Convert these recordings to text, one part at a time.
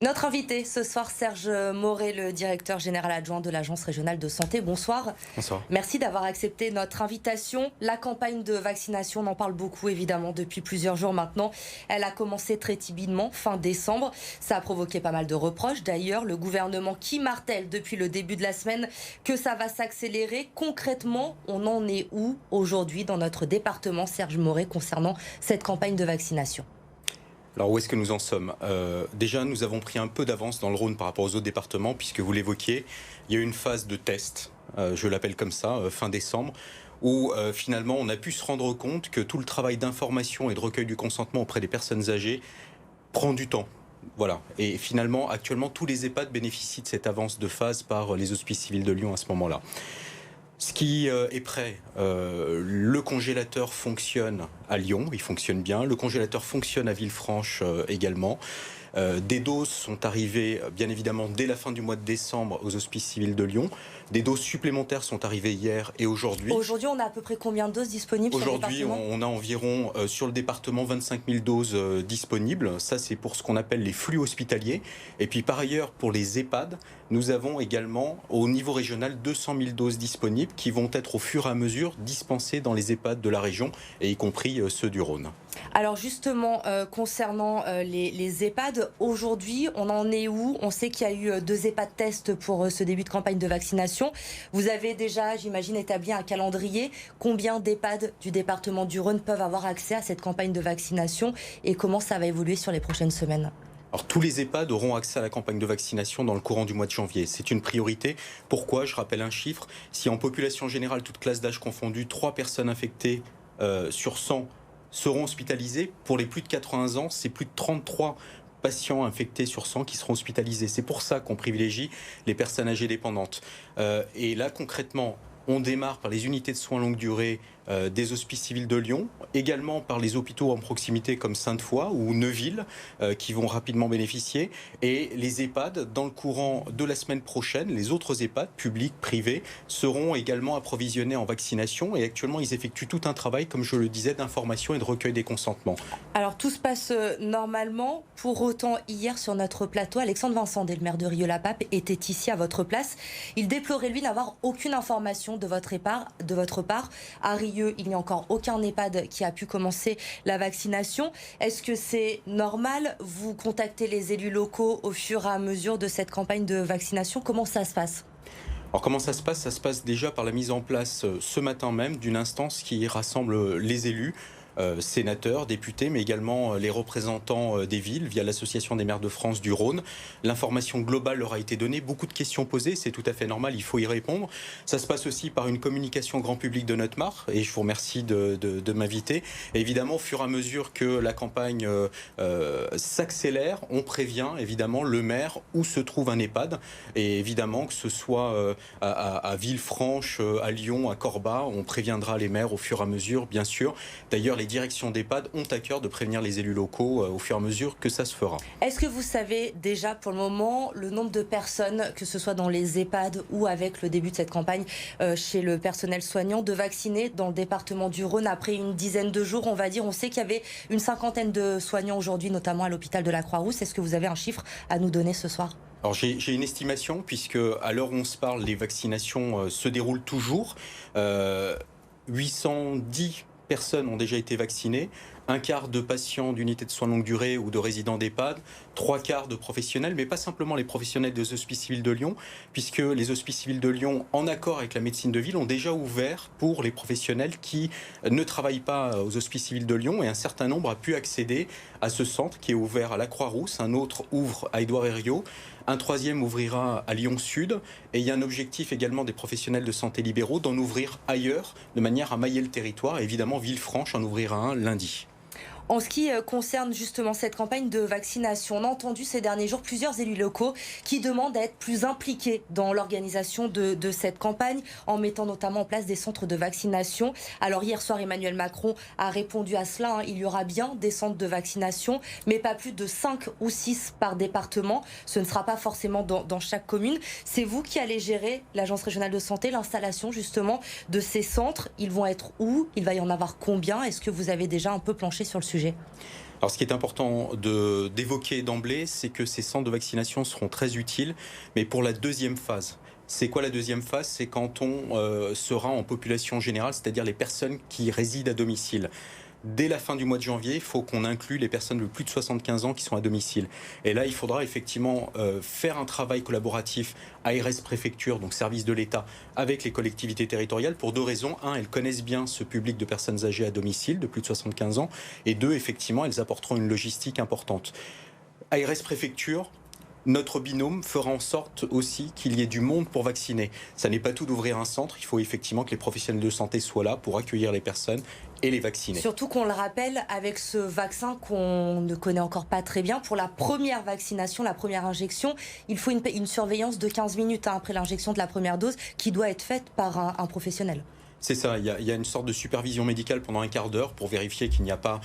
Notre invité ce soir, Serge Moré, le directeur général adjoint de l'Agence régionale de santé. Bonsoir. Bonsoir. Merci d'avoir accepté notre invitation. La campagne de vaccination, on en parle beaucoup évidemment depuis plusieurs jours maintenant. Elle a commencé très timidement, fin décembre. Ça a provoqué pas mal de reproches. D'ailleurs, le gouvernement qui martèle depuis le début de la semaine que ça va s'accélérer. Concrètement, on en est où aujourd'hui dans notre département, Serge Moré, concernant cette campagne de vaccination ? Alors où est-ce que nous en sommes? Déjà, nous avons pris un peu d'avance dans le Rhône par rapport aux autres départements, puisque vous l'évoquiez, il y a eu une phase de test, je l'appelle comme ça, fin décembre, où finalement on a pu se rendre compte que tout le travail d'information et de recueil du consentement auprès des personnes âgées prend du temps. Voilà. Et finalement, actuellement, tous les EHPAD bénéficient de cette avance de phase par les Hospices civils de Lyon à ce moment-là. Ce qui est prêt, le congélateur fonctionne à Lyon, il fonctionne bien. Le congélateur fonctionne à Villefranche également. Des doses sont arrivées, bien évidemment, dès la fin du mois de décembre aux Hospices civils de Lyon. Des doses supplémentaires sont arrivées hier et aujourd'hui. Aujourd'hui, on a à peu près combien de doses disponibles sur le Aujourd'hui, département ? on a environ, sur le département, 25 000 doses disponibles. Ça, c'est pour ce qu'on appelle les flux hospitaliers. Et puis, par ailleurs, pour les EHPAD, nous avons également, au niveau régional, 200 000 doses disponibles qui vont être au fur et à mesure dispensées dans les EHPAD de la région, et y compris ceux du Rhône. Alors justement, concernant les EHPAD, aujourd'hui, on en est où? On sait qu'il y a eu 2 EHPAD tests pour ce début de campagne de vaccination. Vous avez déjà, j'imagine, établi un calendrier. Combien d'EHPAD du département du Rhône peuvent avoir accès à cette campagne de vaccination et comment ça va évoluer sur les prochaines semaines? Alors, tous les EHPAD auront accès à la campagne de vaccination dans le courant du mois de janvier. C'est une priorité. Pourquoi? Je rappelle un chiffre. Si en population générale, toute classe d'âge confondue, 3 personnes infectées sur 100 seront hospitalisées, pour les plus de 80 ans, c'est plus de 33 patients infectés sur 100 qui seront hospitalisés. C'est pour ça qu'on privilégie les personnes âgées dépendantes. Et là, concrètement, on démarre par les unités de soins longue durée des Hospices civils de Lyon, également par les hôpitaux en proximité comme Sainte-Foy ou Neuville, qui vont rapidement bénéficier. Et les EHPAD, dans le courant de la semaine prochaine, les autres EHPAD, publics, privés, seront également approvisionnés en vaccination. Et actuellement, ils effectuent tout un travail, comme je le disais, d'information et de recueil des consentements. Alors tout se passe normalement. Pour autant, hier sur notre plateau, Alexandre Vincent, le maire de Rieux-la-Pape, était ici à votre place. Il déplorait, lui, n'avoir aucune information de votre part. À Rieux, il n'y a encore aucun EHPAD qui a pu commencer la vaccination. Est-ce que c'est normal? Vous contactez les élus locaux au fur et à mesure de cette campagne de vaccination. Comment ça se passe? Alors comment ça se passe? Ça se passe déjà par la mise en place ce matin même d'une instance qui rassemble les élus, sénateurs, députés, mais également les représentants des villes via l'Association des maires de France du Rhône. L'information globale leur a été donnée, beaucoup de questions posées, c'est tout à fait normal, il faut y répondre. Ça se passe aussi par une communication grand public de notre part, et je vous remercie de m'inviter. Et évidemment, au fur et à mesure que la campagne s'accélère, on prévient évidemment le maire où se trouve un EHPAD, et évidemment que ce soit à Villefranche, à Lyon, à Corba, on préviendra les maires au fur et à mesure, bien sûr. D'ailleurs, les directions d'EHPAD ont à cœur de prévenir les élus locaux au fur et à mesure que ça se fera. Est-ce que vous savez déjà pour le moment le nombre de personnes, que ce soit dans les EHPAD ou avec le début de cette campagne chez le personnel soignant, de vacciner dans le département du Rhône après une dizaine de jours, on va dire? On sait qu'il y avait une cinquantaine de soignants aujourd'hui, notamment à l'hôpital de la Croix-Rousse. Est-ce que vous avez un chiffre à nous donner ce soir? Alors j'ai une estimation, puisque à l'heure où on se parle, les vaccinations se déroulent toujours. 810 personnes ont déjà été vaccinées, un quart de patients d'unités de soins longue durée ou de résidents d'EHPAD, 3/4 de professionnels, mais pas simplement les professionnels des Hospices civils de Lyon, puisque les Hospices civils de Lyon, en accord avec la médecine de ville, ont déjà ouvert pour les professionnels qui ne travaillent pas aux Hospices civils de Lyon, et un certain nombre a pu accéder à ce centre qui est ouvert à la Croix-Rousse, un autre ouvre à Édouard-Herriot, un troisième ouvrira à Lyon-Sud, et il y a un objectif également des professionnels de santé libéraux d'en ouvrir ailleurs, de manière à mailler le territoire. Et évidemment, Villefranche en ouvrira un lundi. En ce qui concerne justement cette campagne de vaccination, on a entendu ces derniers jours plusieurs élus locaux qui demandent à être plus impliqués dans l'organisation de cette campagne, en mettant notamment en place des centres de vaccination. Alors hier soir, Emmanuel Macron a répondu à cela, hein. Il y aura bien des centres de vaccination, mais pas plus de 5 ou 6 par département. Ce ne sera pas forcément dans chaque commune. C'est vous qui allez gérer, l'Agence régionale de santé, l'installation justement de ces centres. Ils vont être où? Il va y en avoir combien? Est-ce que vous avez déjà un peu planché sur le sujet? Alors, ce qui est important d'évoquer d'emblée, c'est que ces centres de vaccination seront très utiles, mais pour la deuxième phase. C'est quoi la deuxième phase? C'est quand on sera en population générale, c'est-à-dire les personnes qui résident à domicile. Dès la fin du mois de janvier, il faut qu'on inclue les personnes de plus de 75 ans qui sont à domicile. Et là, il faudra effectivement faire un travail collaboratif ARS préfecture, donc service de l'État, avec les collectivités territoriales pour deux raisons. Un, elles connaissent bien ce public de personnes âgées à domicile de plus de 75 ans. Et deux, effectivement, elles apporteront une logistique importante. ARS préfecture, notre binôme fera en sorte aussi qu'il y ait du monde pour vacciner. Ça n'est pas tout d'ouvrir un centre, il faut effectivement que les professionnels de santé soient là pour accueillir les personnes et les vacciner. Surtout qu'on le rappelle, avec ce vaccin qu'on ne connaît encore pas très bien, pour la première vaccination, la première injection, il faut une surveillance de 15 minutes après l'injection de la première dose qui doit être faite par un professionnel. C'est ça, il y a une sorte de supervision médicale pendant un quart d'heure pour vérifier qu'il n'y a pas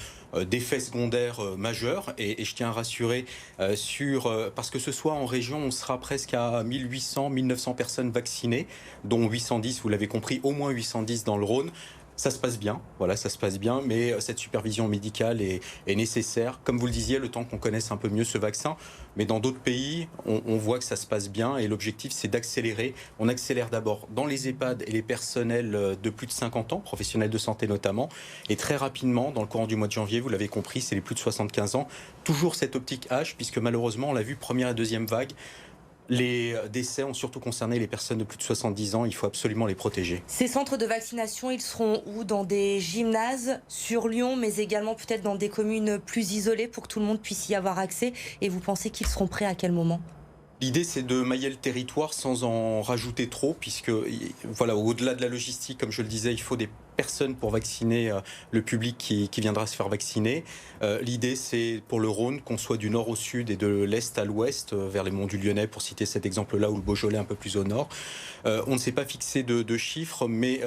d'effets secondaires majeurs. Et je tiens à rassurer parce que ce soir en région, on sera presque à 1800, 1900 personnes vaccinées, dont 810, vous l'avez compris, au moins 810 dans le Rhône. Ça se passe bien, voilà, ça se passe bien, mais cette supervision médicale est nécessaire. Comme vous le disiez, le temps qu'on connaisse un peu mieux ce vaccin. Mais dans d'autres pays, on voit que ça se passe bien et l'objectif, c'est d'accélérer. On accélère d'abord dans les EHPAD et les personnels de plus de 50 ans, professionnels de santé notamment. Et très rapidement, dans le courant du mois de janvier, vous l'avez compris, c'est les plus de 75 ans. Toujours cette optique âge, puisque malheureusement, on l'a vu, première et deuxième vague, les décès ont surtout concerné les personnes de plus de 70 ans. Il faut absolument les protéger. Ces centres de vaccination, ils seront où? Dans des gymnases sur Lyon, mais également peut-être dans des communes plus isolées pour que tout le monde puisse y avoir accès. Et vous pensez qu'ils seront prêts à quel moment? L'idée, c'est de mailler le territoire sans en rajouter trop, puisque, voilà, au-delà de la logistique, comme je le disais, il faut des personnes pour vacciner le public qui viendra se faire vacciner. L'idée, c'est pour le Rhône qu'on soit du nord au sud et de l'est à l'ouest, vers les monts du Lyonnais, pour citer cet exemple-là, ou le Beaujolais un peu plus au nord. On ne s'est pas fixé de chiffres, mais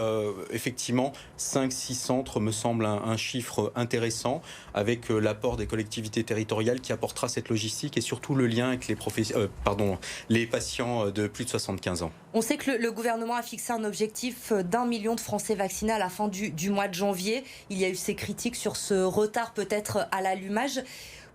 effectivement, 5-6 centres me semble un chiffre intéressant, avec l'apport des collectivités territoriales qui apportera cette logistique et surtout le lien avec les patients de plus de 75 ans. On sait que le gouvernement a fixé un objectif d'1 million de Français vaccinés à la fin du mois de janvier. Il y a eu ces critiques sur ce retard peut-être à l'allumage.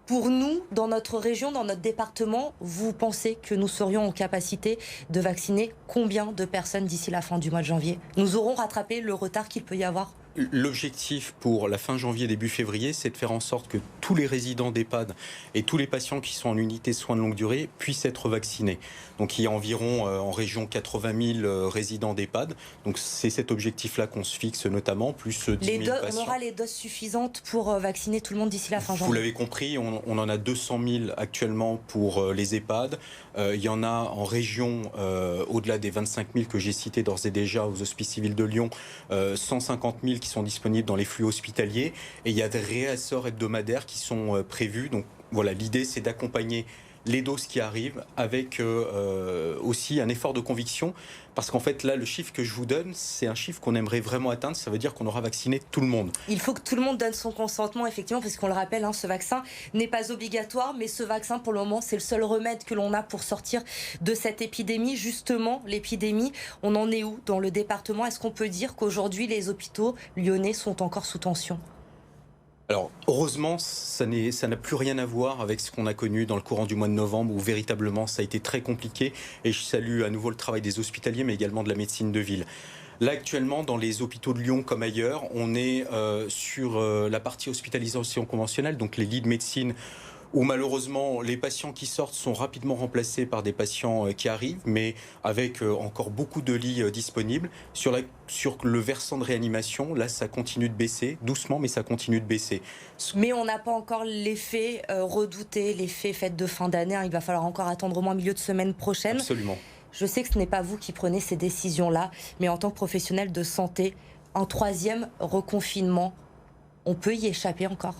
Pour nous, dans notre région, dans notre département, vous pensez que nous serions en capacité de vacciner combien de personnes d'ici la fin du mois de janvier? Nous aurons rattrapé le retard qu'il peut y avoir? L'objectif pour la fin janvier, début février, c'est de faire en sorte que tous les résidents d'EHPAD et tous les patients qui sont en unité de soins de longue durée puissent être vaccinés. Donc il y a environ en région 80 000 résidents d'EHPAD. Donc c'est cet objectif-là qu'on se fixe notamment, plus 10 000 patients. On aura les doses suffisantes pour vacciner tout le monde d'ici la fin janvier? Vous l'avez compris, on en a 200 000 actuellement pour les EHPAD. Il y en a en région, au-delà des 25 000 que j'ai cités d'ores et déjà aux Hospices civils de Lyon, 150 000 qui sont disponibles dans les flux hospitaliers. Et il y a des réassorts hebdomadaires qui sont prévus. Donc voilà, l'idée, c'est d'accompagner les doses qui arrivent avec aussi un effort de conviction. Parce qu'en fait, là, le chiffre que je vous donne, c'est un chiffre qu'on aimerait vraiment atteindre. Ça veut dire qu'on aura vacciné tout le monde. Il faut que tout le monde donne son consentement, effectivement, parce qu'on le rappelle, ce vaccin n'est pas obligatoire, mais ce vaccin, pour le moment, c'est le seul remède que l'on a pour sortir de cette épidémie. Justement, l'épidémie, on en est où dans le département? Est-ce qu'on peut dire qu'aujourd'hui, les hôpitaux lyonnais sont encore sous tension? Alors, heureusement, ça n'a plus rien à voir avec ce qu'on a connu dans le courant du mois de novembre, où véritablement ça a été très compliqué. Et je salue à nouveau le travail des hospitaliers, mais également de la médecine de ville. Là, actuellement, dans les hôpitaux de Lyon comme ailleurs, on est sur la partie hospitalisation conventionnelle, donc les lits de médecine, où malheureusement les patients qui sortent sont rapidement remplacés par des patients qui arrivent, mais avec encore beaucoup de lits disponibles. Sur le versant de réanimation, là ça continue de baisser, doucement, mais ça continue de baisser. Mais on n'a pas encore l'effet redouté, l'effet fête de fin d'année. Il va falloir encore attendre au moins milieu de semaine prochaine. Absolument. Je sais que ce n'est pas vous qui prenez ces décisions-là, mais en tant que professionnel de santé, un troisième reconfinement, on peut y échapper encore?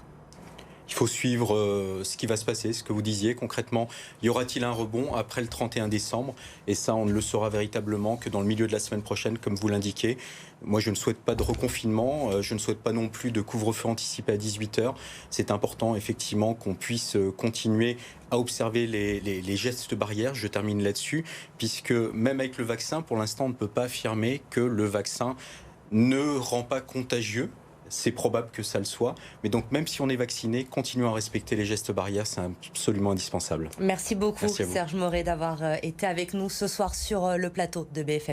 Il faut suivre ce qui va se passer, ce que vous disiez concrètement. Y aura-t-il un rebond après le 31 décembre? Et ça, on ne le saura véritablement que dans le milieu de la semaine prochaine, comme vous l'indiquez. Moi, je ne souhaite pas de reconfinement. Je ne souhaite pas non plus de couvre-feu anticipé à 18h. C'est important, effectivement, qu'on puisse continuer à observer les gestes barrières. Je termine là-dessus, puisque même avec le vaccin, pour l'instant, on ne peut pas affirmer que le vaccin ne rend pas contagieux. c'est probable que ça le soit. Mais donc, même si on est vacciné, continuons à respecter les gestes barrières, c'est absolument indispensable. Merci beaucoup, Merci à vous. Serge Moré, d'avoir été avec nous ce soir sur le plateau de BFM.